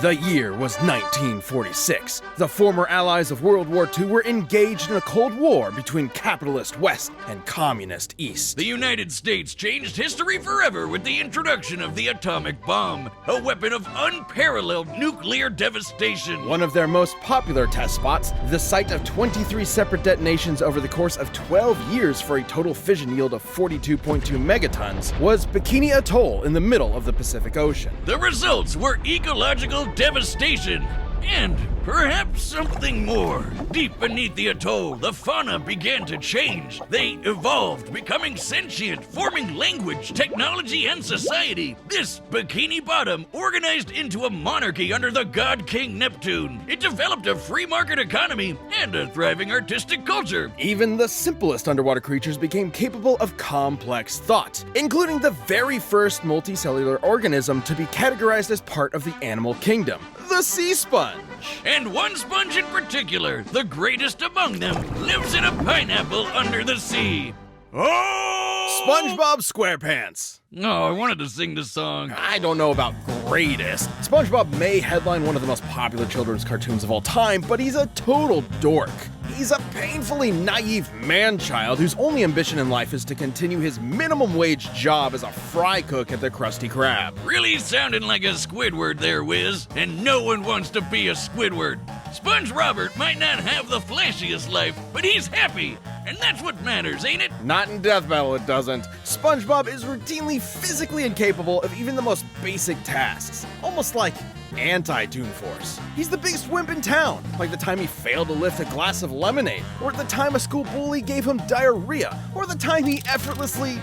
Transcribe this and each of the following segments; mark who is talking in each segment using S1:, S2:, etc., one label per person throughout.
S1: The year was 1946. The former allies of World War II were engaged in a Cold War between capitalist West and communist East.
S2: The United States changed history forever with the introduction of the atomic bomb, a weapon of unparalleled nuclear devastation.
S1: One of their most popular test spots, the site of 23 separate detonations over the course of 12 years for a total fission yield of 42.2 megatons, was Bikini Atoll in the middle of the Pacific Ocean.
S2: The results were ecological devastation, and perhaps something more. Deep beneath the atoll, the fauna began to change. They evolved, becoming sentient, forming language, technology, and society. This Bikini Bottom organized into a monarchy under the god King Neptune. It developed a free market economy and a thriving artistic culture.
S1: Even the simplest underwater creatures became capable of complex thought, including the very first multicellular organism to be categorized as part of the animal kingdom, the sea sponge.
S2: And one sponge in particular, the greatest among them, lives in a pineapple under the sea. Oh!
S1: SpongeBob SquarePants.
S2: Oh, I wanted to sing this song.
S1: I don't know about greatest. SpongeBob may headline one of the most popular children's cartoons of all time, but he's a total dork. He's a painfully naive man-child whose only ambition in life is to continue his minimum wage job as a fry cook at the Krusty Krab.
S2: Really sounding like a Squidward there, Wiz, and no one wants to be a Squidward. Sponge Robert might not have the flashiest life, but he's happy, and that's what matters, ain't it?
S1: Not in Death Battle, it doesn't. SpongeBob is routinely physically incapable of even the most basic tasks, almost like anti-Toon Force. He's the biggest wimp in town, like the time he failed to lift a glass of lemonade, or the time a school bully gave him diarrhea, or the time he effortlessly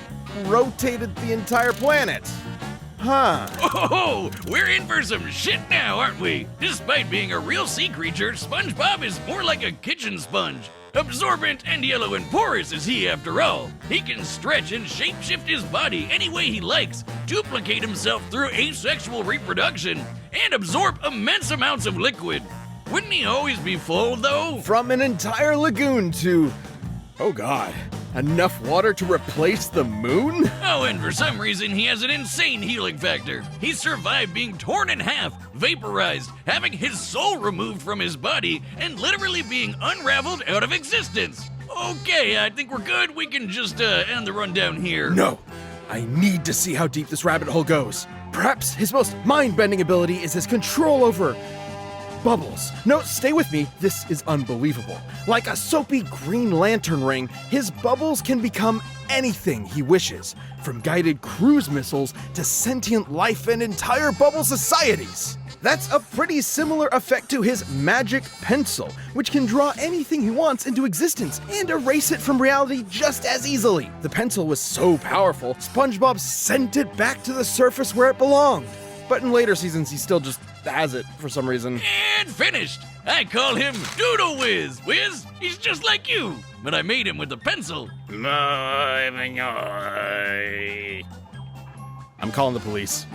S1: rotated the entire planet. Huh.
S2: Oh, we're in for some shit now, aren't we? Despite being a real sea creature, SpongeBob is more like a kitchen sponge. Absorbent and yellow and porous is he after all. He can stretch and shapeshift his body any way he likes, duplicate himself through asexual reproduction, and absorb immense amounts of liquid. Wouldn't he always be full, though?
S1: From an entire lagoon to, oh god, enough water to replace the moon?
S2: Oh, and for some reason he has an insane healing factor. He survived being torn in half, vaporized, having his soul removed from his body, and literally being unraveled out of existence. Okay, I think we're good. We can just end the rundown here.
S1: No, I need to see how deep this rabbit hole goes. Perhaps his most mind-bending ability is his control over bubbles. No, stay with me. This is unbelievable. Like a soapy Green Lantern ring, his bubbles can become anything he wishes, from guided cruise missiles to sentient life and entire bubble societies. That's a pretty similar effect to his magic pencil, which can draw anything he wants into existence and erase it from reality just as easily. The pencil was so powerful, SpongeBob sent it back to the surface where it belonged. But in later seasons, he still just has it for some reason.
S2: And finished! I call him Doodle Whiz. Wiz, he's just like you, but I made him with a pencil.
S1: I'm calling the police.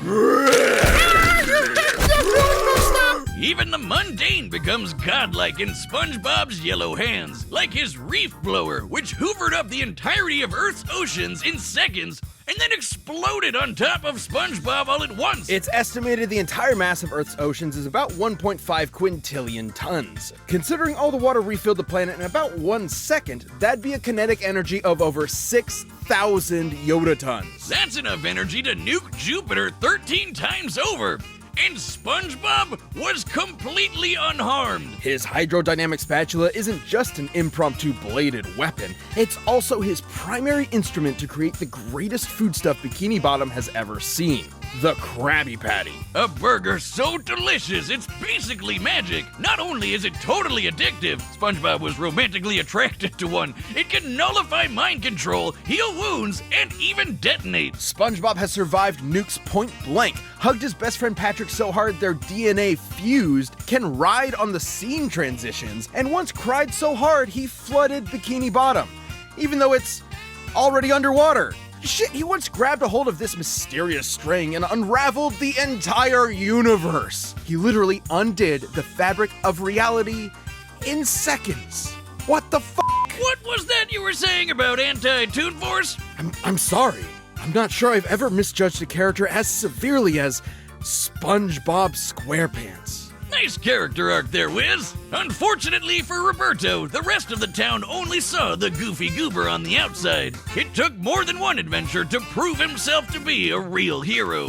S2: Even the mundane becomes godlike in SpongeBob's yellow hands, like his reef blower, which hoovered up the entirety of Earth's oceans in seconds and then exploded on top of SpongeBob all at once.
S1: It's estimated the entire mass of Earth's oceans is about 1.5 quintillion tons. Considering all the water refilled the planet in about 1 second, that'd be a kinetic energy of over 6,000 yotatons.
S2: That's enough energy to nuke Jupiter 13 times over. And SpongeBob was completely unharmed.
S1: His hydrodynamic spatula isn't just an impromptu bladed weapon, it's also his primary instrument to create the greatest foodstuff Bikini Bottom has ever seen, the Krabby Patty.
S2: A burger so delicious, it's basically magic. Not only is it totally addictive, SpongeBob was romantically attracted to one. It can nullify mind control, heal wounds, and even detonate.
S1: SpongeBob has survived nukes point blank, hugged his best friend Patrick so hard their DNA fused, can ride on the scene transitions, and once cried so hard he flooded Bikini Bottom, even though it's already underwater. Shit, he once grabbed a hold of this mysterious string and unraveled the entire universe. He literally undid the fabric of reality in seconds. What the f***?
S2: What was that you were saying about anti-Toon Force?
S1: I'm sorry. I'm not sure I've ever misjudged a character as severely as SpongeBob SquarePants.
S2: Nice character arc there, Wiz. Unfortunately for Roberto, the rest of the town only saw the goofy goober on the outside. It took more than one adventure to prove himself to be a real hero.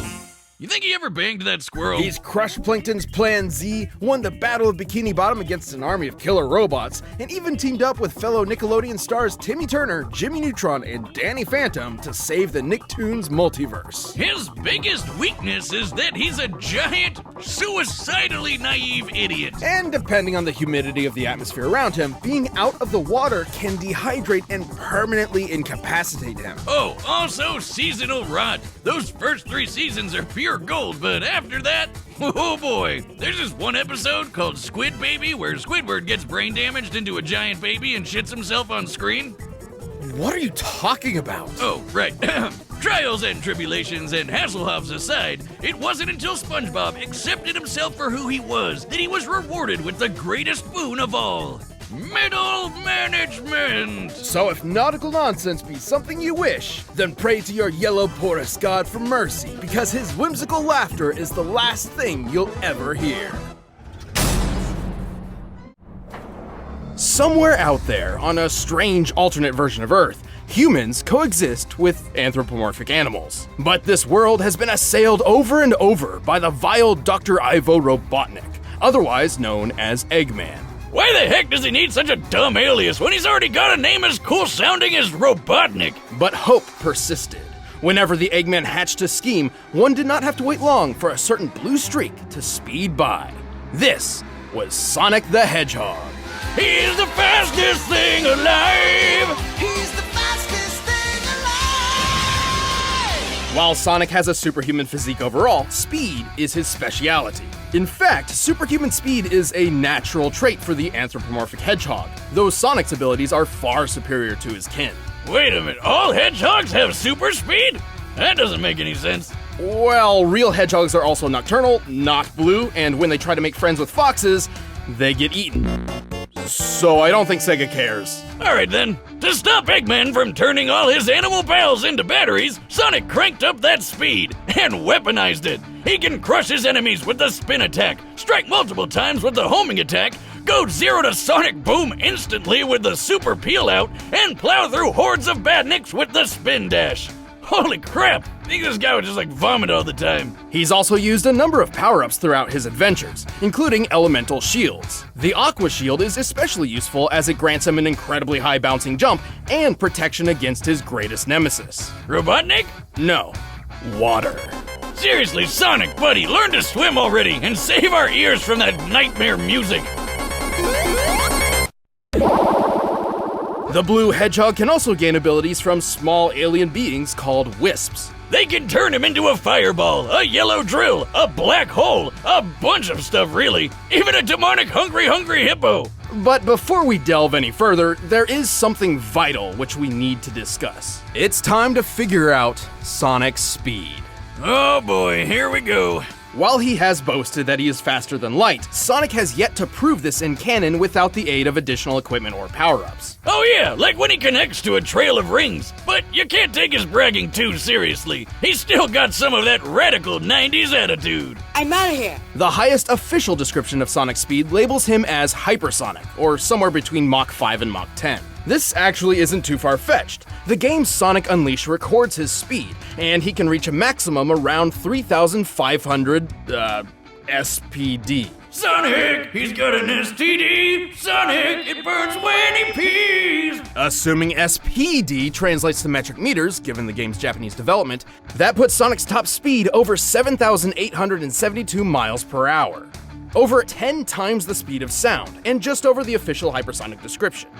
S2: You think he ever banged that squirrel?
S1: He's crushed Plankton's Plan Z, won the Battle of Bikini Bottom against an army of killer robots, and even teamed up with fellow Nickelodeon stars Timmy Turner, Jimmy Neutron, and Danny Phantom to save the Nicktoons multiverse.
S2: His biggest weakness is that he's a giant, suicidally naive idiot.
S1: And depending on the humidity of the atmosphere around him, being out of the water can dehydrate and permanently incapacitate him.
S2: Oh, also seasonal rot. Those first 3 seasons are pure gold, but after that, oh boy. There's this one episode called Squid Baby where Squidward gets brain damaged into a giant baby and shits himself on screen.
S1: What are you talking about?
S2: Oh, right. Trials and tribulations and Hasselhoffs aside, it wasn't until SpongeBob accepted himself for who he was that he was rewarded with the greatest boon of all. Middle management!
S1: So if nautical nonsense be something you wish, then pray to your yellow porous god for mercy, because his whimsical laughter is the last thing you'll ever hear. Somewhere out there, on a strange alternate version of Earth, humans coexist with anthropomorphic animals. But this world has been assailed over and over by the vile Dr. Ivo Robotnik, otherwise known as Eggman.
S2: Why the heck does he need such a dumb alias when he's already got a name as cool sounding as Robotnik?
S1: But hope persisted. Whenever the Eggman hatched a scheme, one did not have to wait long for a certain blue streak to speed by. This was Sonic the Hedgehog.
S2: He's the fastest thing alive!
S3: He's the fastest thing alive!
S1: While Sonic has a superhuman physique overall, speed is his speciality. In fact, superhuman speed is a natural trait for the anthropomorphic hedgehog, though Sonic's abilities are far superior to his kin.
S2: Wait a minute, all hedgehogs have super speed? That doesn't make any sense.
S1: Well, real hedgehogs are also nocturnal, not blue, and when they try to make friends with foxes, they get eaten. So I don't think Sega cares.
S2: Alright then, to stop Eggman from turning all his animal pals into batteries, Sonic cranked up that speed and weaponized it. He can crush his enemies with the spin attack, strike multiple times with the homing attack, go 0 to Sonic Boom instantly with the super peel out, and plow through hordes of badniks with the spin dash. Holy crap! I think this guy would just vomit all the time.
S1: He's also used a number of power-ups throughout his adventures, including elemental shields. The Aqua Shield is especially useful as it grants him an incredibly high bouncing jump and protection against his greatest nemesis.
S2: Robotnik?
S1: No, water.
S2: Seriously, Sonic, buddy, learn to swim already and save our ears from that nightmare music.
S1: The blue hedgehog can also gain abilities from small alien beings called wisps.
S2: They can turn him into a fireball, a yellow drill, a black hole, a bunch of stuff really, even a demonic hungry hippo.
S1: But before we delve any further, there is something vital which we need to discuss. It's time to figure out Sonic's speed.
S2: Oh boy, here we go.
S1: While he has boasted that he is faster than light, Sonic has yet to prove this in canon without the aid of additional equipment or power-ups.
S2: Oh yeah, like when he connects to a trail of rings. But you can't take his bragging too seriously. He's still got some of that radical 90s attitude.
S3: I'm out of here.
S1: The highest official description of Sonic's speed labels him as hypersonic, or somewhere between Mach 5 and Mach 10. This actually isn't too far-fetched. The game Sonic Unleashed records his speed, and he can reach a maximum around 3,500, SPD.
S2: Sonic, he's got an STD. Sonic, it burns when he pees.
S1: Assuming SPD translates to metric meters, given the game's Japanese development, that puts Sonic's top speed over 7,872 miles per hour. Over 10 times the speed of sound, and just over the official hypersonic description.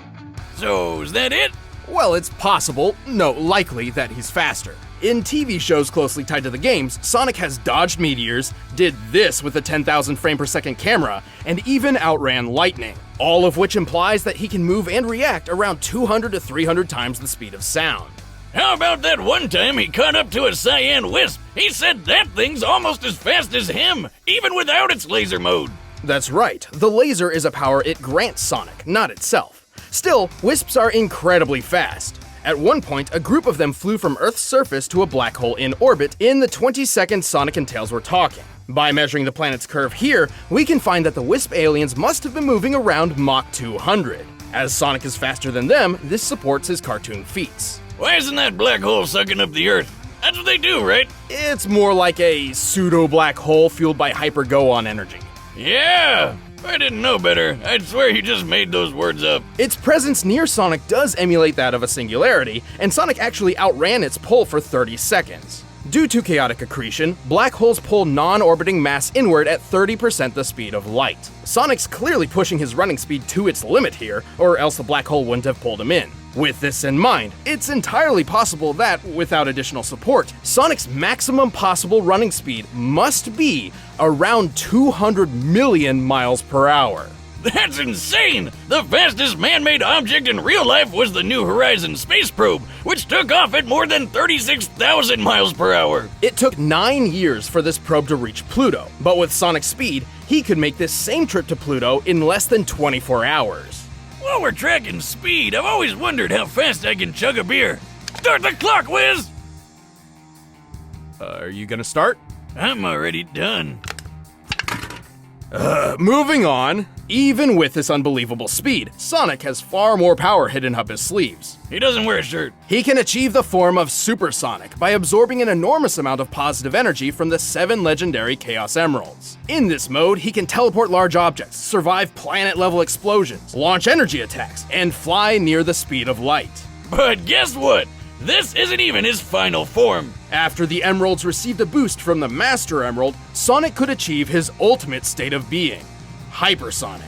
S2: So, is that it?
S1: Well, it's possible, no, likely, that he's faster. In TV shows closely tied to the games, Sonic has dodged meteors, did this with a 10,000 frame per second camera, and even outran lightning. All of which implies that he can move and react around 200 to 300 times the speed of sound.
S2: How about that one time he caught up to a cyan wisp? He said that thing's almost as fast as him, even without its laser mode.
S1: That's right, the laser is a power it grants Sonic, not itself. Still, wisps are incredibly fast. At one point, a group of them flew from Earth's surface to a black hole in orbit in the 20 seconds Sonic and Tails were talking. By measuring the planet's curve here, we can find that the Wisp aliens must have been moving around Mach 200. As Sonic is faster than them, this supports his cartoon feats.
S2: Why isn't that black hole sucking up the Earth? That's what they do, right?
S1: It's more like a pseudo-black hole fueled by hyper-go-on energy.
S2: Yeah! If I didn't know better, I'd swear you just made those words up.
S1: Its presence near Sonic does emulate that of a singularity, and Sonic actually outran its pull for 30 seconds. Due to chaotic accretion, black holes pull non-orbiting mass inward at 30% the speed of light. Sonic's clearly pushing his running speed to its limit here, or else the black hole wouldn't have pulled him in. With this in mind, it's entirely possible that, without additional support, Sonic's maximum possible running speed must be around 200 million miles per hour.
S2: That's insane! The fastest man-made object in real life was the New Horizons space probe, which took off at more than 36,000 miles per hour.
S1: It took 9 years for this probe to reach Pluto, but with Sonic's speed, he could make this same trip to Pluto in less than 24 hours.
S2: While we're tracking speed, I've always wondered how fast I can chug a beer. Start the clock, Wiz!
S1: Are you gonna start?
S2: I'm already done.
S1: Moving on. Even with this unbelievable speed, Sonic has far more power hidden up his sleeves.
S2: He doesn't wear a shirt.
S1: He can achieve the form of Super Sonic by absorbing an enormous amount of positive energy from the 7 legendary Chaos Emeralds. In this mode, he can teleport large objects, survive planet-level explosions, launch energy attacks, and fly near the speed of light.
S2: But guess what? This isn't even his final form.
S1: After the Emeralds received a boost from the Master Emerald, Sonic could achieve his ultimate state of being, Hypersonic.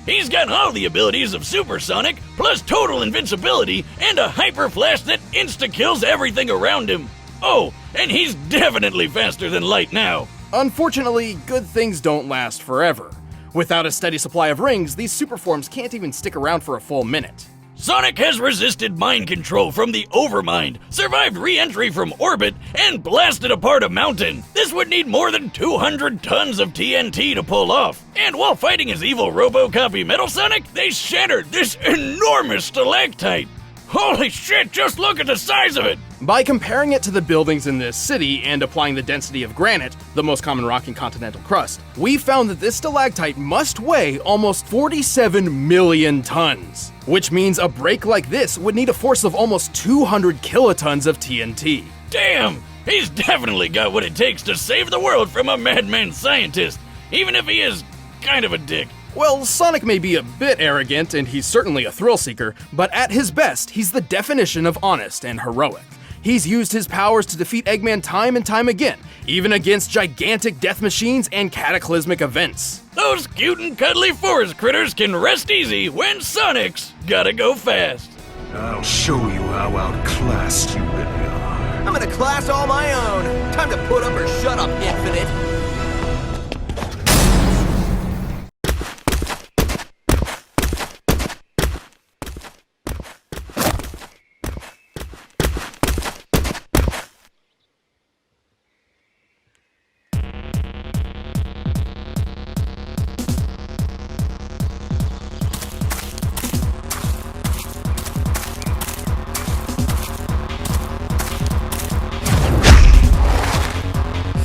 S2: He's got all the abilities of Super Sonic, plus total invincibility, and a hyper flash that insta-kills everything around him. Oh, and he's definitely faster than light now.
S1: Unfortunately, good things don't last forever. Without a steady supply of rings, these super forms can't even stick around for a full minute.
S2: Sonic has resisted mind control from the Overmind, survived re-entry from orbit, and blasted apart a mountain. This would need more than 200 tons of TNT to pull off. And while fighting his evil RoboCopy Metal Sonic, they shattered this enormous stalactite. Holy shit, just look at the size of it!
S1: By comparing it to the buildings in this city and applying the density of granite, the most common rock in continental crust, we found that this stalactite must weigh almost 47 million tons, which means a break like this would need a force of almost 200 kilotons of TNT.
S2: Damn! He's definitely got what it takes to save the world from a madman scientist, even if he is kind of a dick.
S1: Well, Sonic may be a bit arrogant, and he's certainly a thrill seeker, but at his best, he's the definition of honest and heroic. He's used his powers to defeat Eggman time and time again, even against gigantic death machines and cataclysmic events.
S2: Those cute and cuddly forest critters can rest easy when Sonic's gotta go fast.
S4: I'll show you how outclassed you really are.
S3: I'm in a class all my own. Time to put up or shut up, Infinite.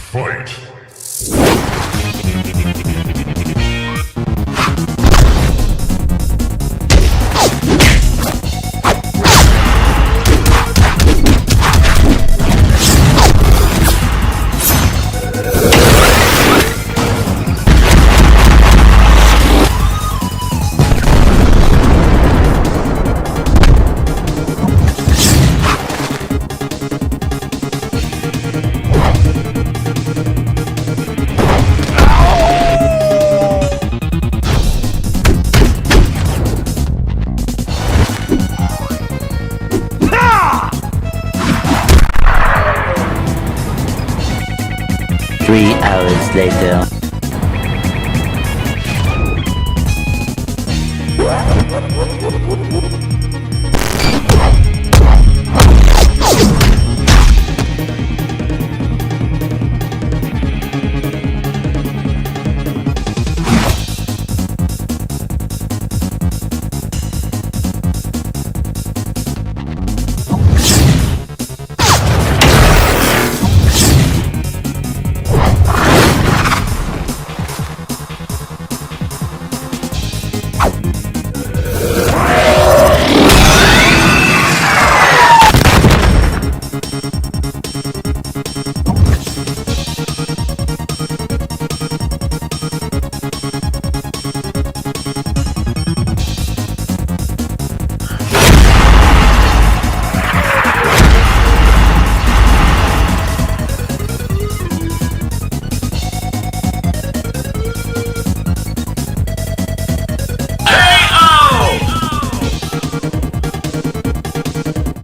S4: Fight!
S5: Later.